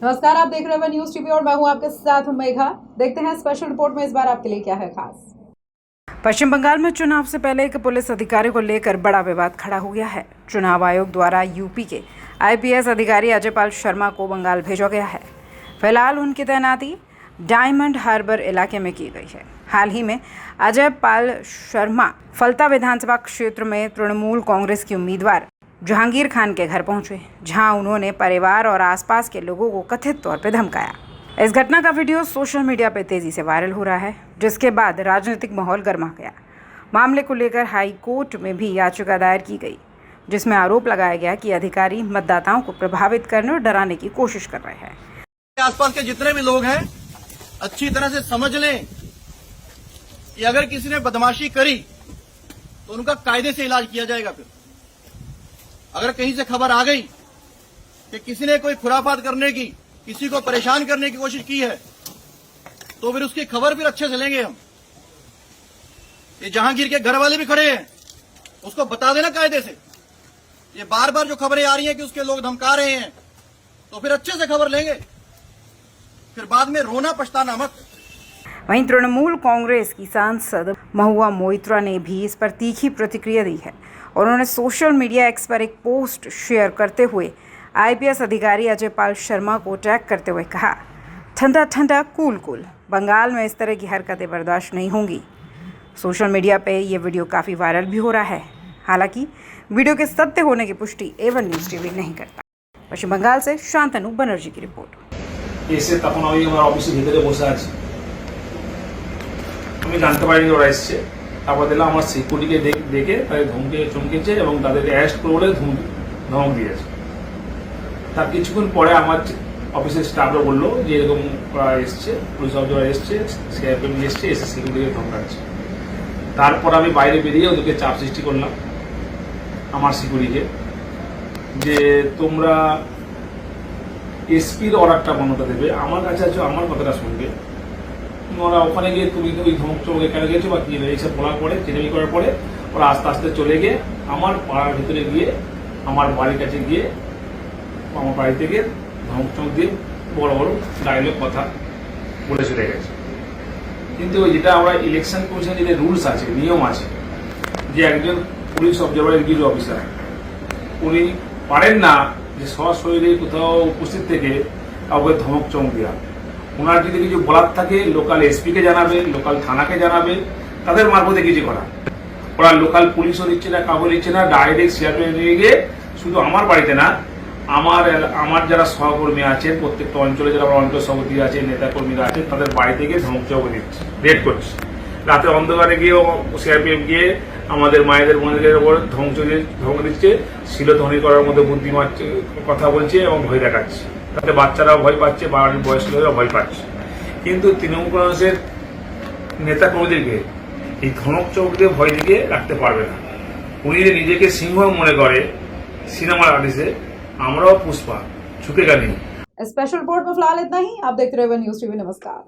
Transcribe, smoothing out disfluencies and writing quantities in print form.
नमस्कार, आप देख रहे हैं न्यूज टीवी और मैं हूं आपके साथ मेघा। देखते हैं स्पेशल रिपोर्ट में इस बार आपके लिए क्या है खास। पश्चिम बंगाल में चुनाव से पहले एक पुलिस अधिकारी को लेकर बड़ा विवाद खड़ा हो गया है। चुनाव आयोग द्वारा यूपी के आईपीएस अधिकारी अजय पाल शर्मा को बंगाल भेजा गया है। फिलहाल उनकी तैनाती डायमंड हार्बर इलाके में की गई है। हाल ही में अजय पाल शर्मा फलता विधानसभा क्षेत्र में तृणमूल कांग्रेस के उम्मीदवार जहांगीर खान के घर पहुंचे, जहां उन्होंने परिवार और आसपास के लोगों को कथित तौर पर धमकाया। इस घटना का वीडियो सोशल मीडिया पर तेजी से वायरल हो रहा है, जिसके बाद राजनीतिक माहौल गर्मा गया। मामले को लेकर हाई कोर्ट में भी याचिका दायर की गई, जिसमें आरोप लगाया गया कि अधिकारी मतदाताओं को प्रभावित करने और डराने की कोशिश कर रहे हैं। आसपास के जितने भी लोग हैं अच्छी तरह से समझ लें कि अगर किसी ने बदमाशी करी तो उनका कायदे से इलाज किया जाएगा। फिर अगर कहीं से खबर आ गई कि किसी ने कोई खुराफात करने की, किसी को परेशान करने की कोशिश की है, तो फिर उसकी खबर फिर अच्छे से लेंगे हम। ये जहांगीर के घर वाले भी खड़े हैं, उसको बता देना कायदे से। ये बार बार जो खबरें आ रही हैं कि उसके लोग धमका रहे हैं, तो फिर अच्छे से खबर लेंगे, फिर बाद में रोना पछताना मत। वहीं तृणमूल कांग्रेस की सांसद महुआ मोइत्रा ने भी इस पर तीखी प्रतिक्रिया दी है। उन्होंने सोशल मीडिया एक्स पर एक पोस्ट शेयर करते हुए आईपीएस अधिकारी अजय पाल शर्मा को टैग करते हुए कहा, ठंडा ठंडा कूल कूल, बंगाल में इस तरह की हरकतें बर्दाश्त नहीं होंगी। सोशल मीडिया पे ये वीडियो काफ़ी वायरल भी हो रहा है। हालांकि वीडियो के सत्य होने की पुष्टि A1 न्यूज़ टीवी नहीं करता। पश्चिम बंगाल से शांतनु बनर्जी की रिपोर्ट। এসে তখন আমি আমার অফিসের ভিতরে বসে আছি, আমি জানতে পারিনি ওরা এসছে। তারপর দেখলাম আমার সিকিউরিটিকে দেখে তাদের ধমকে চমকেছে এবং তাদের অ্যারেস্ট করে বলে ধমক দিয়েছে। তার কিছুক্ষণ পরে আমার অফিসের স্টাফরা বললো যে এরকম ওরা এসছে, পুলিশ অফিসার এসছে, সিআরপিএফ এসছে, এসে সিকিউরিটিকে ধমকাচ্ছে। তারপর আমি বাইরে বেরিয়ে ওদেরকে চাপ সৃষ্টি করলাম আমার সিকিউরিটিকে, যে তোমরা এসপির অর্ডারটা বানাতে দেবে, আমার কাছে আছো, আমার কথাটা শুনবে। ওরা ওখানে গিয়ে তুমি ওই ধমক চমকে কেন গেছো বা কি এইসব বলার পরে, চেনামি করার পরে ওরা আস্তে আস্তে চলে গিয়ে আমার পাড়ার ভিতরে গিয়ে আমার বাড়ির কাছে গিয়ে আমার বাড়ি থেকে ধমক চমক দিয়ে বড় বড় ডায়লগ কথা বলে চলে গেছে। কিন্তু ওই যেটা আমরা ইলেকশন কমিশনের যে রুলস আছে, নিয়ম আছে, যে একজন পুলিশ অবজারভার এক্সিকিউটিভ অফিসার উনি পারেন না যে সশরীরে কোথাও উপস্থিত থেকে কাউকে ধমক চমক দেওয়া। ওনার যদি কিছু বলার থাকে লোকাল এসপিকে জানাবে, লোকাল থানাকে জানাবে, তাদের মারফতে কিছু করা। ওরা লোকাল পুলিশও দিচ্ছে না, কাউকে দিচ্ছে না, ডাইরেক্ট সিআরপিএফ নিয়ে গিয়ে শুধু আমার বাড়িতে না, আমার যারা সহকর্মী আছেন, প্রত্যেকটা অঞ্চলে যারা অঞ্চল সভাপতি আছে, নেতাকর্মীরা আছেন, তাদের বাড়ি থেকে ধমক চমক দিচ্ছে, রেড করছে। রাতে অন্ধকারে গিয়েও সিআরপিএফ গিয়ে আমাদের মায়েদের বোনদের ওপর ধমক দিচ্ছে, শিলধ্বনি করার মধ্যে বুদ্ধিমান কথা বলছে এবং ভয় দেখাচ্ছে। তাতে বাচ্চারাও ভয় পাচ্ছে, বাড়ির বয়স্ক লোকেরা ভয় পাচ্ছে। কিন্তু তৃণমূল কংগ্রেসের নেতা কর্মীদেরকে এই ধমক চমক দিয়ে ভয় দিকে রাখতে পারবে না। উনি নিজেকে সিংহ মনে করে সিনেমার আর্টিস্টে, আমরাও পুষ্পা, ঝুঁকেগা नहीं। स्पेशल रिपोर्ट में फिलहाल इतना ही। आप देखते रहे न्यूज टीवी। नमस्कार।